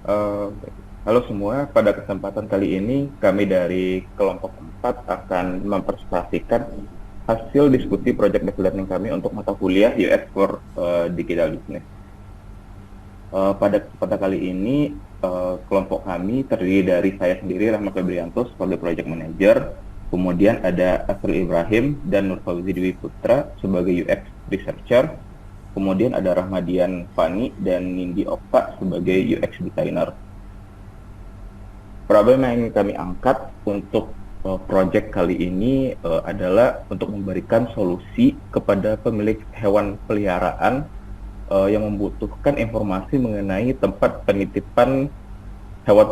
Eh, Halo semua, pada kesempatan kali ini kami dari kelompok 4 akan mempresentasikan hasil diskusi project based learning kami untuk mata kuliah UX for Digital Business. Pada kesempatan kali ini, kelompok kami terdiri dari saya sendiri, Rahmat Febrianto, sebagai project manager, kemudian ada Asrul Ibrahim dan Nur Fauzi Dwi Putra sebagai UX researcher, kemudian ada Rahmadian Fani dan Nindi Okta sebagai UX designer. Problem yang ingin kami angkat untuk project kali ini adalah untuk memberikan solusi kepada pemilik hewan peliharaan yang membutuhkan informasi mengenai tempat penitipan hewan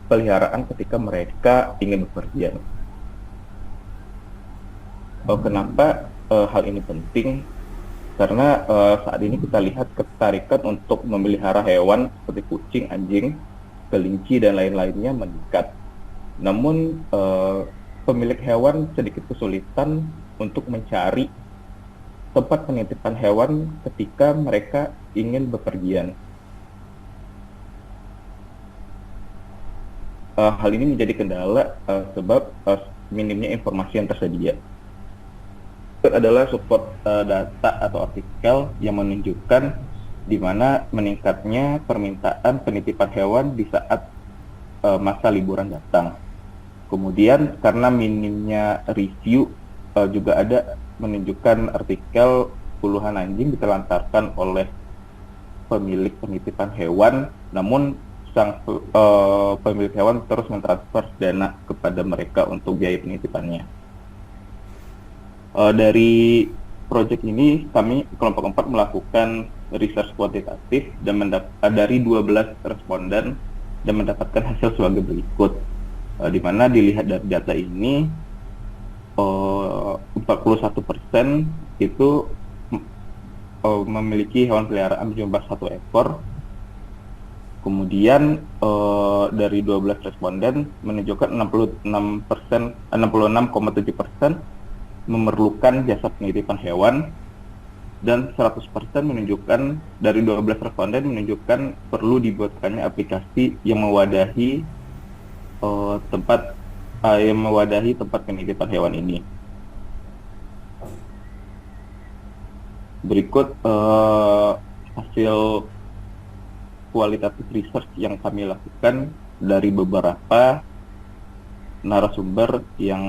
peliharaan ketika mereka ingin bepergian. Kenapa hal ini penting? Karena saat ini kita lihat ketertarikan untuk memelihara hewan seperti kucing, anjing, kelinci, dan lain-lainnya meningkat. Namun pemilik hewan sedikit kesulitan untuk mencari tempat penitipan hewan ketika mereka ingin bepergian. Hal ini menjadi kendala sebab minimnya informasi yang tersedia. Itu adalah support data atau artikel yang menunjukkan di mana meningkatnya permintaan penitipan hewan di saat masa liburan datang. Kemudian karena minimnya review juga ada menunjukkan artikel puluhan anjing ditelantarkan oleh pemilik penitipan hewan, namun sang pemilik hewan terus mentransfer dana kepada mereka untuk biaya penitipannya. Dari proyek ini kami kelompok 4 melakukan research kuantitatif dan dari 12 responden dan mendapatkan hasil sebagai berikut, di mana dilihat dari data ini 41% itu memiliki hewan peliharaan berjumlah 1 ekor. Kemudian dari 12 responden menunjukkan 66,7% memerlukan jasa penitipan hewan, dan 100% menunjukkan dari 12 responden menunjukkan perlu dibuatkannya aplikasi yang mewadahi tempat penitipan hewan ini. Berikut hasil kualitatif research yang kami lakukan dari beberapa narasumber yang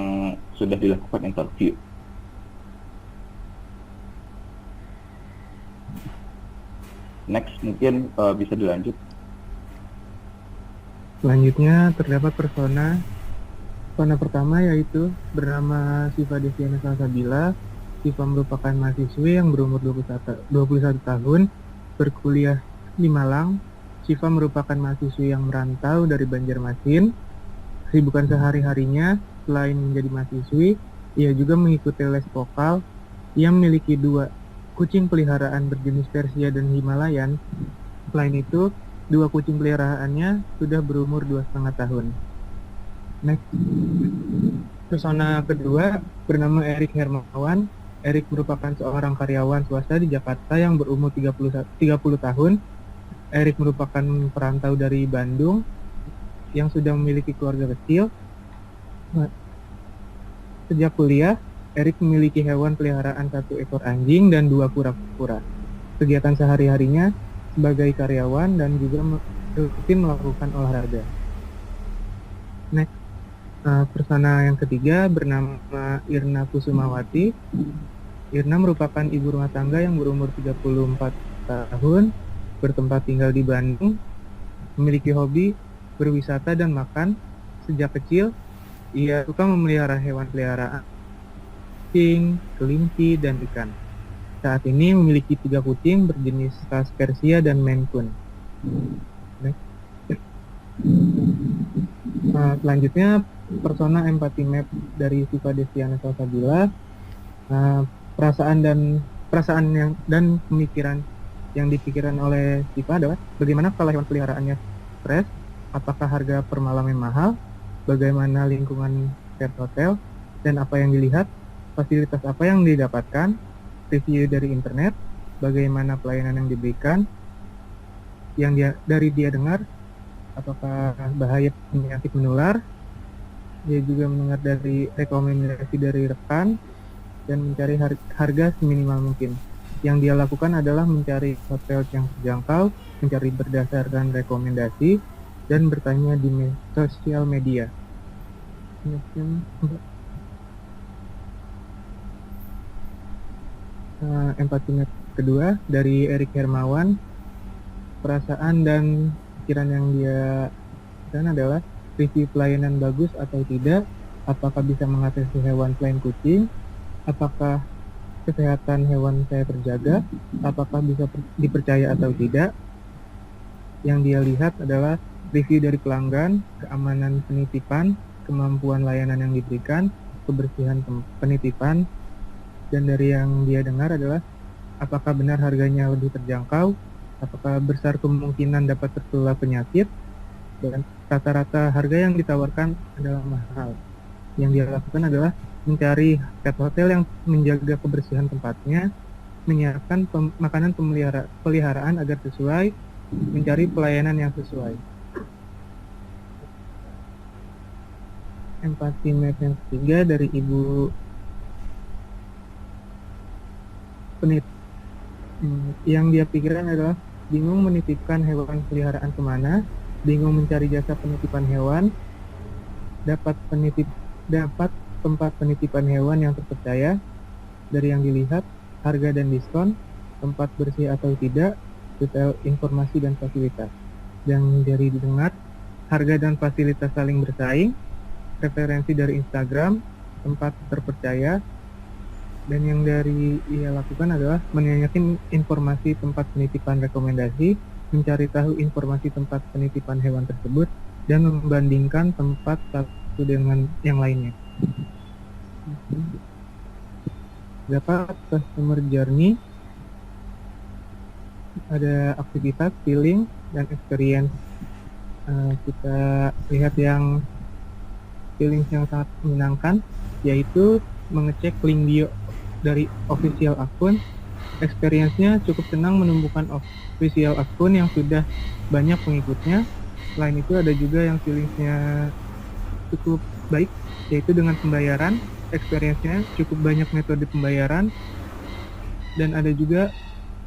sudah dilakukan interview. Next, mungkin bisa dilanjut. Selanjutnya terdapat persona pertama yaitu bernama Siva Desiana Salsabila. Siva merupakan mahasiswi yang berumur 21 tahun, berkuliah di Malang. Siva merupakan mahasiswi yang merantau dari Banjarmasin. Kesibukan sehari-harinya selain menjadi mahasiswi, ia juga mengikuti les vokal. Ia memiliki 2 kucing peliharaan berjenis Persia dan Himalayan. Selain itu, 2 kucing peliharaannya sudah berumur 2,5 tahun. Next. Persona kedua bernama Erik Hermawan. Erik merupakan seorang karyawan swasta di Jakarta yang berumur 30 tahun. Erik merupakan perantau dari Bandung yang sudah memiliki keluarga kecil. Sejak kuliah, Erik memiliki hewan peliharaan 1 ekor anjing dan 2 kura-kura. Kegiatan sehari-harinya sebagai karyawan dan juga rutin melakukan olahraga. Next. Persona yang ketiga bernama Irna Kusumawati. Irna merupakan ibu rumah tangga yang berumur 34 tahun, bertempat tinggal di Bandung, memiliki hobi berwisata dan makan. Sejak kecil, ia suka memelihara hewan peliharaan, kucing, kelinci, dan ikan. Saat ini memiliki 3 kucing berjenis ras Persia dan Maine Coon. Selanjutnya persona empathy map dari Siva Desiana Salsabila. Perasaan dan pemikiran yang dipikirkan oleh Siva adalah bagaimana kalau hewan peliharaannya stres, apakah harga per malamnya mahal, bagaimana lingkungan hotel, dan apa yang dilihat, fasilitas apa yang didapatkan, review dari internet, bagaimana pelayanan yang diberikan, yang dari dia dengar, apakah bahaya penyakit menular. Dia juga mendengar dari rekomendasi dari rekan dan mencari harga seminimal mungkin. Yang dia lakukan adalah mencari hotel yang terjangkau, mencari berdasarkan rekomendasi, dan bertanya di sosial media. Empati map kedua dari Erik Hermawan. Perasaan dan pikiran yang dia dan adalah review pelayanan bagus atau tidak, apakah bisa mengatasi hewan selain kucing, apakah kesehatan hewan saya terjaga, apakah bisa dipercaya atau tidak. Yang dia lihat adalah review dari pelanggan, keamanan penitipan, kemampuan layanan yang diberikan, kebersihan penitipan, dan dari yang dia dengar adalah apakah benar harganya lebih terjangkau, apakah besar kemungkinan dapat tertular penyakit, dan rata-rata harga yang ditawarkan adalah mahal. Yang dia lakukan adalah mencari pet hotel yang menjaga kebersihan tempatnya, menyiapkan makanan peliharaan agar sesuai, mencari pelayanan yang sesuai. Empati map yang ketiga dari Ibu Penit. Yang dia pikirkan adalah bingung menitipkan hewan peliharaan kemana, bingung mencari jasa penitipan hewan, dapat tempat penitipan hewan yang terpercaya. Dari yang dilihat, harga dan diskon, tempat bersih atau tidak, detail informasi dan fasilitas. Yang dari didengar, harga dan fasilitas saling bersaing, referensi dari Instagram, tempat terpercaya. Dan yang dari ia lakukan adalah menanyakan informasi tempat penitipan rekomendasi, mencari tahu informasi tempat penitipan hewan tersebut, dan membandingkan tempat satu dengan yang lainnya. Dapat customer journey, ada aktivitas, feeling, dan experience. Kita lihat yang feelings yang sangat menyenangkan, yaitu mengecek link bio dari official akun. Experience-nya cukup senang menemukan official akun yang sudah banyak pengikutnya. Selain itu ada juga yang feelings-nya cukup baik, yaitu dengan pembayaran. Experience-nya cukup banyak metode pembayaran. Dan ada juga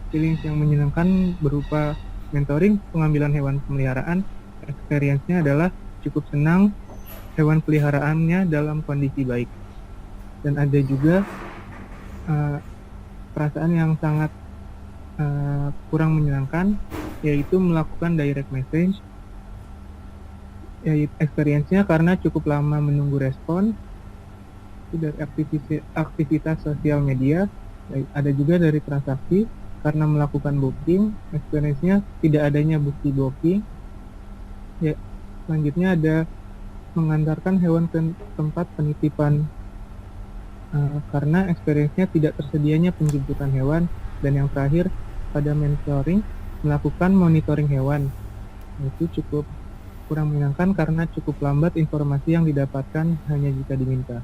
feelings yang menyenangkan berupa mentoring, pengambilan hewan pemeliharaan. Experience-nya adalah cukup senang hewan peliharaannya dalam kondisi baik. Dan ada juga perasaan yang sangat kurang menyenangkan, yaitu melakukan direct message. Yaitu experience-nya karena cukup lama menunggu respon. Itu dari aktivitas sosial media. Ada juga dari transaksi karena melakukan booking. Experience-nya tidak adanya bukti booking. Ya, selanjutnya ada mengantarkan hewan ke tempat penitipan karena experience-nya tidak tersedianya penjemputan hewan. Dan yang terakhir pada mentoring, melakukan monitoring hewan. Itu cukup kurang menyenangkan karena cukup lambat informasi yang didapatkan hanya jika diminta.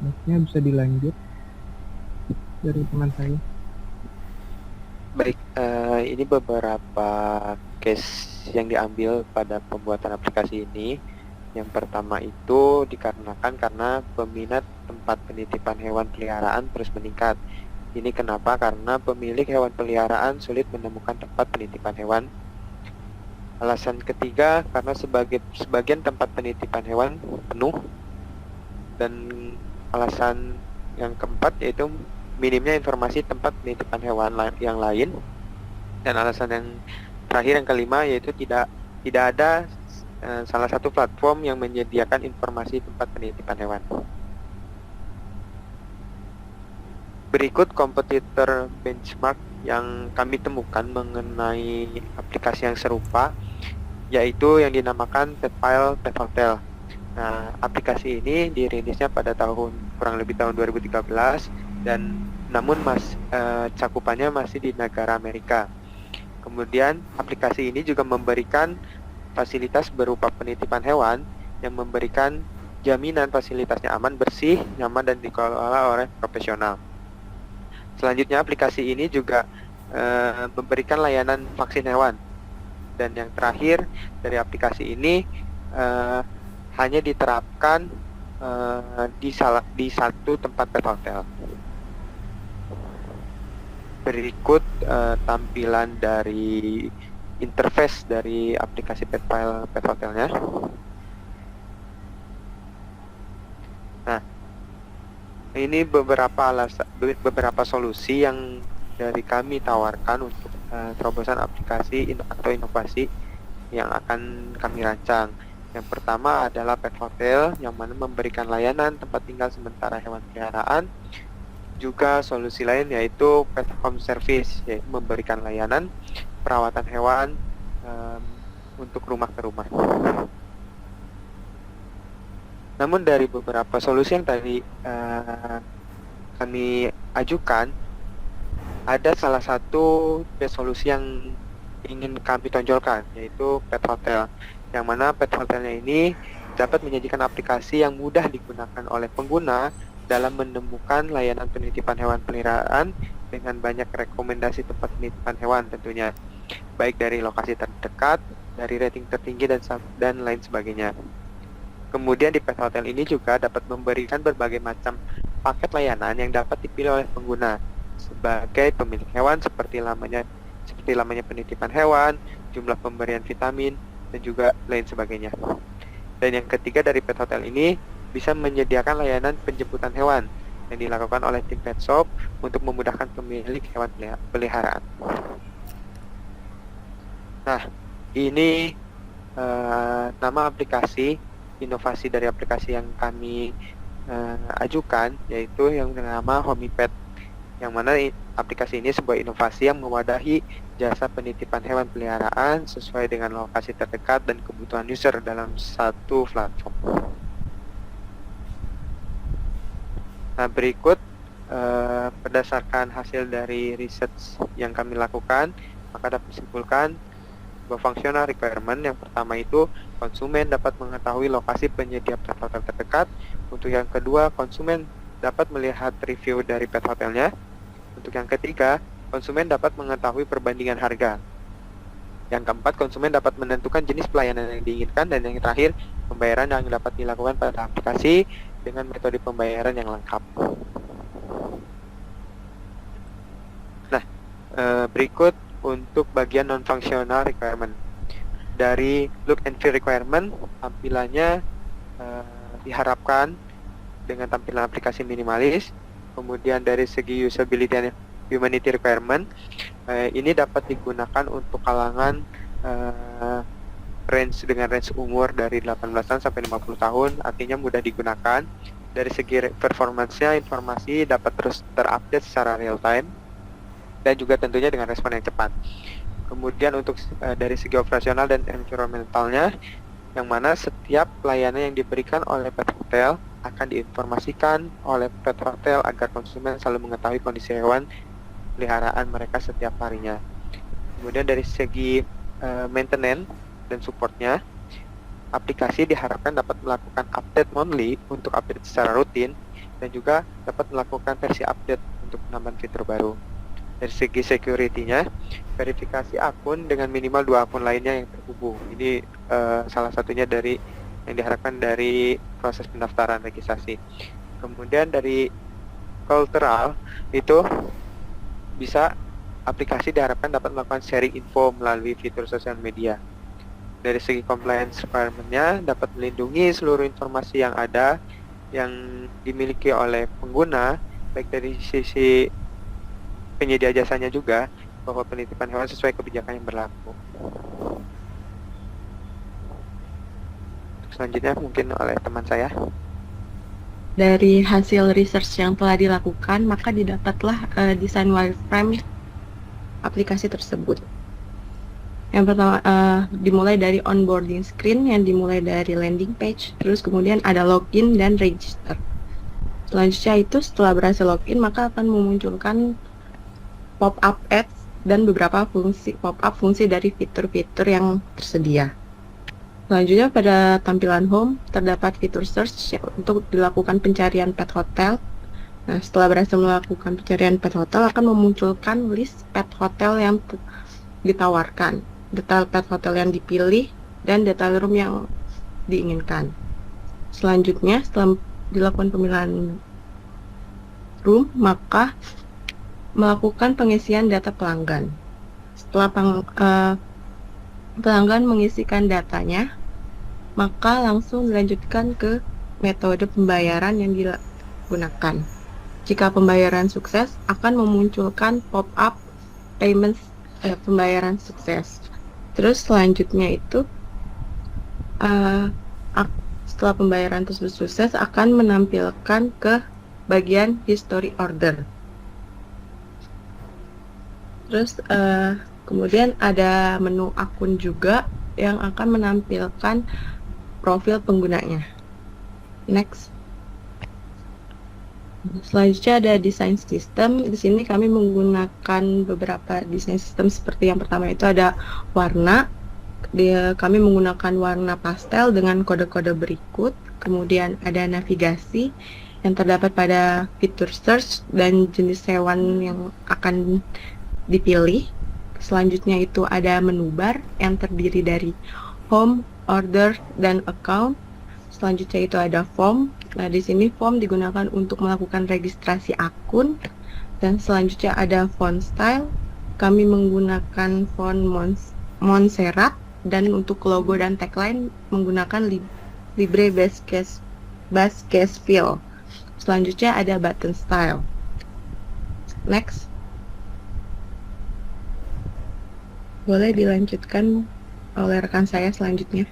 Maksudnya bisa dilanjut dari teman saya. Baik, ini beberapa case yang diambil pada pembuatan aplikasi ini. Yang pertama itu dikarenakan karena peminat tempat penitipan hewan peliharaan terus meningkat. Ini kenapa? Karena pemilik hewan peliharaan sulit menemukan tempat penitipan hewan. Alasan ketiga, karena sebagian tempat penitipan hewan penuh. Dan alasan yang keempat yaitu minimnya informasi tempat penitipan hewan yang lain. Dan alasan yang terakhir, yang kelima, yaitu tidak ada salah satu platform yang menyediakan informasi tempat penitipan hewan. Berikut kompetitor benchmark yang kami temukan mengenai aplikasi yang serupa, yaitu yang dinamakan Petfile Pet Hotel. Nah, aplikasi ini dirilisnya pada kurang lebih tahun 2013, dan namun cakupannya masih di negara Amerika. Kemudian aplikasi ini juga memberikan fasilitas berupa penitipan hewan yang memberikan jaminan fasilitasnya aman, bersih, nyaman, dan dikelola oleh profesional. Selanjutnya, aplikasi ini juga memberikan layanan vaksin hewan. Dan yang terakhir dari aplikasi ini hanya diterapkan di satu tempat pet hotel. Berikut tampilan dari interface dari aplikasi Petfile Pet Hotelnya. Nah, ini beberapa solusi yang dari kami tawarkan untuk terobosan aplikasi atau inovasi yang akan kami rancang. Yang pertama adalah Pet Hotel, yang mana memberikan layanan tempat tinggal sementara hewan peliharaan. Juga solusi lain yaitu Pet Home Service, yaitu memberikan layanan perawatan hewan untuk rumah ke rumah. Namun dari beberapa solusi yang tadi kami ajukan, ada salah satu solusi yang ingin kami tonjolkan, yaitu Pet Hotel, yang mana Pet Hotelnya ini dapat menyajikan aplikasi yang mudah digunakan oleh pengguna dalam menemukan layanan penitipan hewan peliharaan dengan banyak rekomendasi tempat penitipan hewan tentunya, baik dari lokasi terdekat, dari rating tertinggi, dan lain sebagainya. Kemudian di Pet Hotel ini juga dapat memberikan berbagai macam paket layanan yang dapat dipilih oleh pengguna sebagai pemilik hewan, seperti lamanya penitipan hewan, jumlah pemberian vitamin, dan juga lain sebagainya. Dan yang ketiga dari Pet Hotel ini bisa menyediakan layanan penjemputan hewan yang dilakukan oleh tim pet shop untuk memudahkan pemilik hewan peliharaan. Nah, ini nama aplikasi, inovasi dari aplikasi yang kami ajukan, yaitu yang bernama HomiPet, yang mana aplikasi ini sebuah inovasi yang mewadahi jasa penitipan hewan peliharaan sesuai dengan lokasi terdekat dan kebutuhan user dalam satu platform. Nah, berikut berdasarkan hasil dari research yang kami lakukan, maka dapat disimpulkan bahwa functional requirement yang pertama itu konsumen dapat mengetahui lokasi penyedia pet hotel terdekat. Untuk yang kedua, konsumen dapat melihat review dari pet hotelnya. Untuk yang ketiga, konsumen dapat mengetahui perbandingan harga. Yang keempat, konsumen dapat menentukan jenis pelayanan yang diinginkan. Dan yang terakhir, pembayaran yang dapat dilakukan pada aplikasi dengan metode pembayaran yang lengkap. Nah, berikut untuk bagian non-functional requirement. Dari look and feel requirement, tampilannya diharapkan dengan tampilan aplikasi minimalis. Kemudian dari segi usability and humanity requirement, ini dapat digunakan untuk kalangan range umur dari 18 tahun sampai 50 tahun, artinya mudah digunakan. Dari segi performance-nya, informasi dapat terus terupdate secara real time dan juga tentunya dengan respon yang cepat. Kemudian untuk dari segi operasional dan environmentalnya, yang mana setiap pelayanan yang diberikan oleh pet hotel akan diinformasikan oleh pet hotel agar konsumen selalu mengetahui kondisi hewan peliharaan mereka setiap harinya. Kemudian dari segi maintenance dan supportnya, aplikasi diharapkan dapat melakukan update monthly untuk update secara rutin, dan juga dapat melakukan versi update untuk penambahan fitur baru. Dari segi security-nya, verifikasi akun dengan minimal 2 akun lainnya yang terhubung. Ini salah satunya dari yang diharapkan dari proses pendaftaran registrasi. Kemudian dari cultural itu bisa aplikasi diharapkan dapat melakukan sharing info melalui fitur sosial media. Dari segi compliance requirement-nya dapat melindungi seluruh informasi yang ada yang dimiliki oleh pengguna, baik dari sisi penyedia jasanya juga, bahwa penitipan hewan sesuai kebijakan yang berlaku. Selanjutnya mungkin oleh teman saya. Dari hasil research yang telah dilakukan, maka didapatlah desain wireframe aplikasi tersebut. Yang pertama dimulai dari onboarding screen yang dimulai dari landing page, terus kemudian ada login dan register. Selanjutnya itu setelah berhasil login, maka akan memunculkan pop-up ads dan beberapa fungsi dari fitur-fitur yang tersedia. Selanjutnya pada tampilan home terdapat fitur search untuk dilakukan pencarian pet hotel. Nah, setelah berhasil melakukan pencarian pet hotel akan memunculkan list pet hotel yang ditawarkan. detail pet hotel yang dipilih, dan detail room yang diinginkan. Selanjutnya, setelah dilakukan pemilihan room, maka melakukan pengisian data pelanggan. Setelah pelanggan mengisikan datanya, maka langsung dilanjutkan ke metode pembayaran yang digunakan. Jika pembayaran sukses, akan memunculkan pop-up pembayaran sukses. Terus selanjutnya itu setelah pembayaran tersebut sukses, akan menampilkan ke bagian history order. Terus kemudian ada menu akun juga yang akan menampilkan profil penggunanya. Next. Selanjutnya ada desain sistem. Di sini kami menggunakan beberapa desain sistem seperti yang pertama itu ada warna. Kami menggunakan warna pastel dengan kode-kode berikut. Kemudian ada navigasi yang terdapat pada fitur search dan jenis hewan yang akan dipilih. Selanjutnya itu ada menu bar yang terdiri dari home, order, dan account. Selanjutnya itu ada form. Nah, di sini form digunakan untuk melakukan registrasi akun. Dan selanjutnya ada font style. Kami menggunakan font Montserrat, dan untuk logo dan tagline menggunakan Libre Basquesfield. Selanjutnya ada button style. Next. Boleh dilanjutkan oleh rekan saya selanjutnya.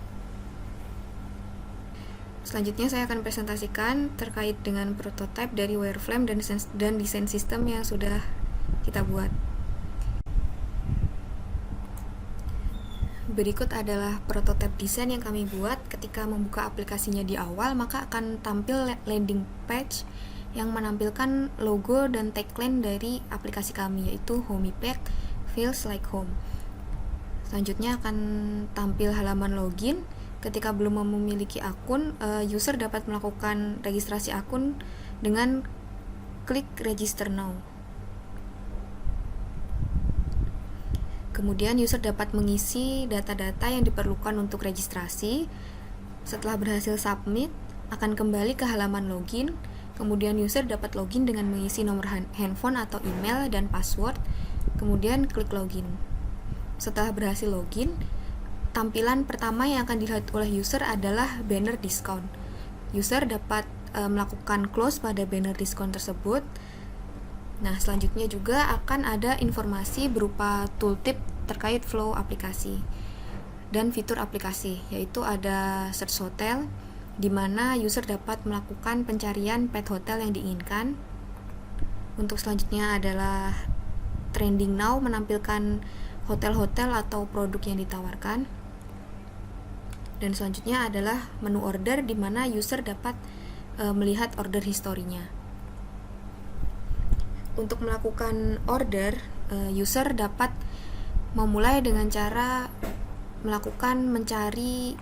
Selanjutnya saya akan presentasikan terkait dengan prototipe dari wireframe dan desain sistem yang sudah kita buat. Berikut adalah prototipe desain yang kami buat. Ketika membuka aplikasinya di awal, maka akan tampil landing page yang menampilkan logo dan tagline dari aplikasi kami, yaitu Homey-Pack Feels Like Home. Selanjutnya akan tampil halaman login. Ketika belum memiliki akun, user dapat melakukan registrasi akun dengan klik Register Now. Kemudian user dapat mengisi data-data yang diperlukan untuk registrasi. Setelah berhasil submit, akan kembali ke halaman login. Kemudian user dapat login dengan mengisi nomor handphone atau email dan password. Kemudian klik login. Setelah berhasil login, tampilan pertama yang akan dilihat oleh user adalah banner diskon. User dapat melakukan close pada banner diskon tersebut. Nah, selanjutnya juga akan ada informasi berupa tooltip terkait flow aplikasi dan fitur aplikasi, yaitu ada search hotel, di mana user dapat melakukan pencarian pet hotel yang diinginkan. Untuk selanjutnya adalah trending now, menampilkan hotel-hotel atau produk yang ditawarkan. Dan selanjutnya adalah menu order, di mana user dapat melihat order historinya. Untuk melakukan order, user dapat memulai dengan cara mencari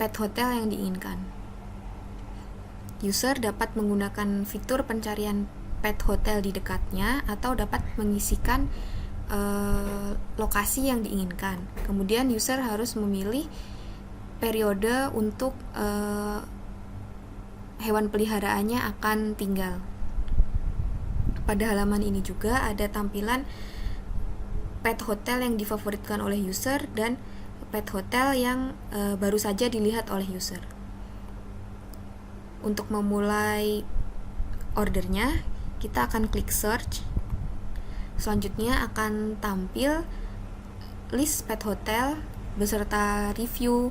pet hotel yang diinginkan. User dapat menggunakan fitur pencarian pet hotel di dekatnya atau dapat mengisikan lokasi yang diinginkan. Kemudian user harus memilih periode untuk hewan peliharaannya akan tinggal. Pada halaman ini juga ada tampilan pet hotel yang difavoritkan oleh user dan pet hotel yang baru saja dilihat oleh user. Untuk memulai ordernya, kita akan klik search. Selanjutnya akan tampil list pet hotel beserta review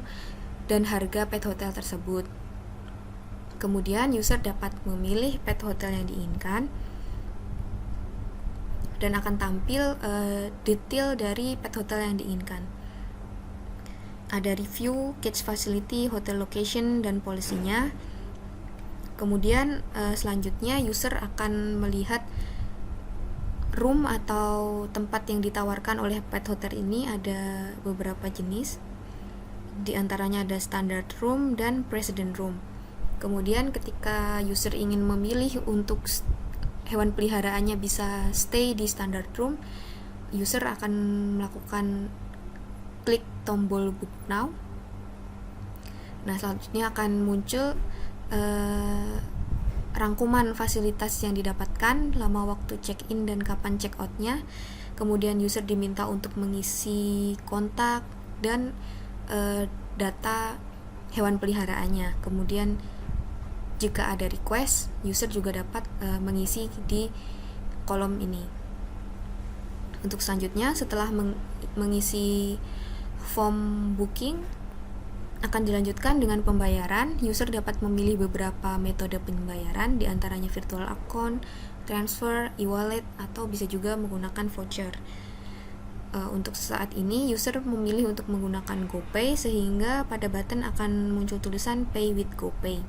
dan harga pet hotel tersebut. Kemudian user dapat memilih pet hotel yang diinginkan dan akan tampil detail dari pet hotel yang diinginkan. Ada review, cage facility, hotel location, dan polisinya. Kemudian selanjutnya user akan melihat room atau tempat yang ditawarkan oleh pet hotel ini. Ada beberapa jenis, di antaranya ada standard room dan president room. Kemudian ketika user ingin memilih untuk hewan peliharaannya bisa stay di standard room, user akan melakukan klik tombol Book Now. Nah, selanjutnya akan muncul rangkuman fasilitas yang didapatkan, lama waktu check-in dan kapan check-out-nya. Kemudian user diminta untuk mengisi kontak dan data hewan peliharaannya. Kemudian jika ada request, user juga dapat mengisi di kolom ini. Untuk selanjutnya, setelah mengisi form booking, akan dilanjutkan dengan pembayaran. User dapat memilih beberapa metode pembayaran, diantaranya virtual account, transfer, e-wallet, atau bisa juga menggunakan voucher. Untuk saat ini, user memilih untuk menggunakan GoPay, sehingga pada button akan muncul tulisan Pay with GoPay.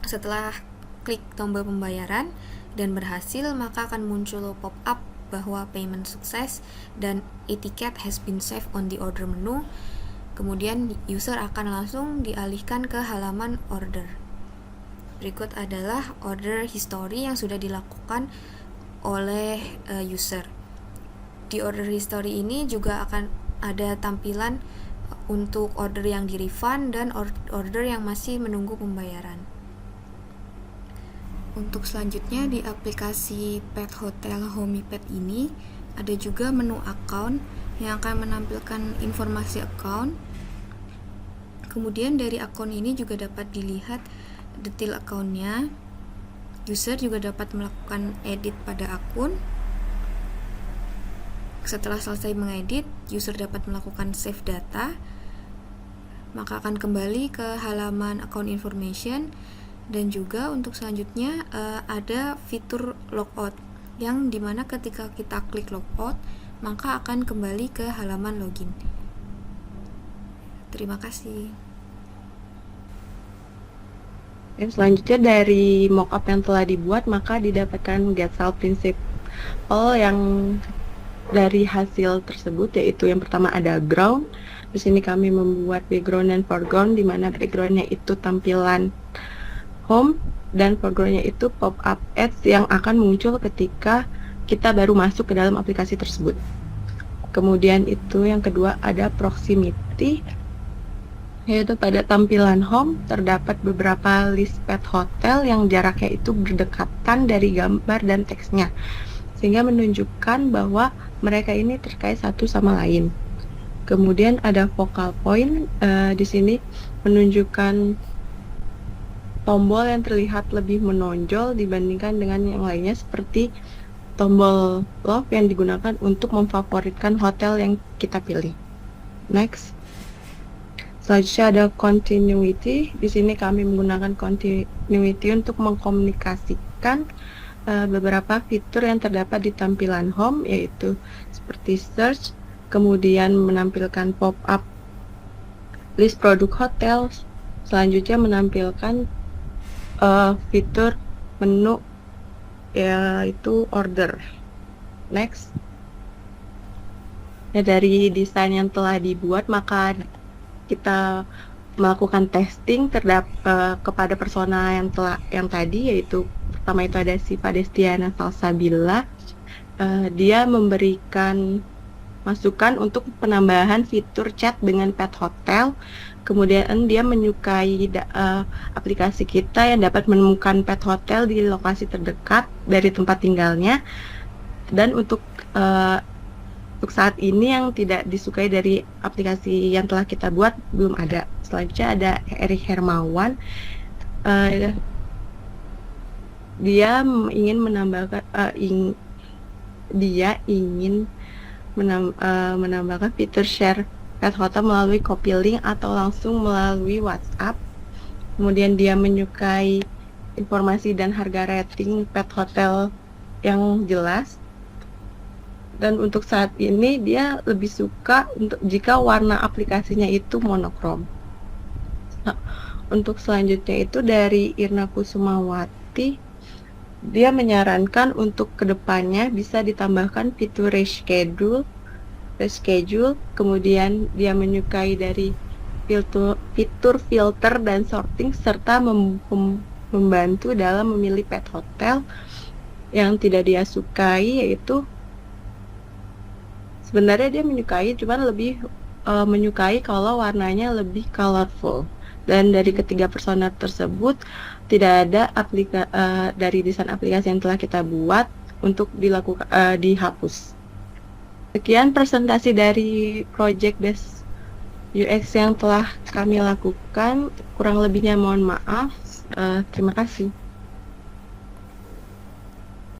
Setelah klik tombol pembayaran dan berhasil, maka akan muncul pop-up bahwa payment sukses dan e-ticket has been saved on the order menu. Kemudian user akan langsung dialihkan ke halaman order. Berikut adalah order history yang sudah dilakukan oleh user. Di order history ini juga akan ada tampilan untuk order yang di-refund dan order yang masih menunggu pembayaran. Untuk selanjutnya di aplikasi Pet Hotel Homey Pet ini ada juga menu account yang akan menampilkan informasi account. Kemudian dari akun ini juga dapat dilihat detail akunnya. User juga dapat melakukan edit pada akun. Setelah selesai mengedit, user dapat melakukan save data. Maka akan kembali ke halaman account information. Dan juga untuk selanjutnya ada fitur logout, yang dimana ketika kita klik logout, maka akan kembali ke halaman login. Terima kasih. Dan selanjutnya dari mockup yang telah dibuat, maka didapatkan Gestalt Principle yang dari hasil tersebut, yaitu yang pertama ada ground. Di sini kami membuat background dan foreground, di mana backgroundnya itu tampilan home dan foregroundnya itu pop-up ads yang akan muncul ketika kita baru masuk ke dalam aplikasi tersebut. Kemudian itu yang kedua ada proximity, yaitu pada tampilan home terdapat beberapa list pet hotel yang jaraknya itu berdekatan dari gambar dan teksnya, sehingga menunjukkan bahwa mereka ini terkait satu sama lain. Kemudian ada focal point, di sini menunjukkan tombol yang terlihat lebih menonjol dibandingkan dengan yang lainnya, seperti tombol love yang digunakan untuk memfavoritkan hotel yang kita pilih. Next. Selanjutnya ada continuity. Di sini kami menggunakan continuity untuk mengkomunikasikan beberapa fitur yang terdapat di tampilan home, yaitu seperti search, kemudian menampilkan pop-up list produk hotel, selanjutnya menampilkan fitur menu yaitu order. Next. Nah, dari desain yang telah dibuat, maka kita melakukan testing kepada persona yang tadi, yaitu pertama itu ada Siva Destiana Salsabila. Dia memberikan masukan untuk penambahan fitur chat dengan pet hotel. Kemudian dia menyukai aplikasi kita yang dapat menemukan pet hotel di lokasi terdekat dari tempat tinggalnya. Dan untuk saat ini yang tidak disukai dari aplikasi yang telah kita buat belum ada. Selanjutnya ada Erik Hermawan. Dia ingin menambahkan menambahkan fitur share pet hotel melalui copy link atau langsung melalui WhatsApp. Kemudian dia menyukai informasi dan harga rating pet hotel yang jelas. Dan untuk saat ini dia lebih suka jika warna aplikasinya itu monokrom. Nah, untuk selanjutnya itu dari Irna Kusumawati, dia menyarankan untuk kedepannya bisa ditambahkan fitur reschedule. Kemudian dia menyukai dari fitur filter dan sorting, serta membantu dalam memilih pet hotel. Yang tidak dia sukai yaitu Sebenarnya dia menyukai, cuman lebih menyukai kalau warnanya lebih colorful. Dan dari ketiga persona tersebut tidak ada dari desain aplikasi yang telah kita buat untuk dihapus. Sekian presentasi dari project based UX yang telah kami lakukan. Kurang lebihnya mohon maaf. Terima kasih.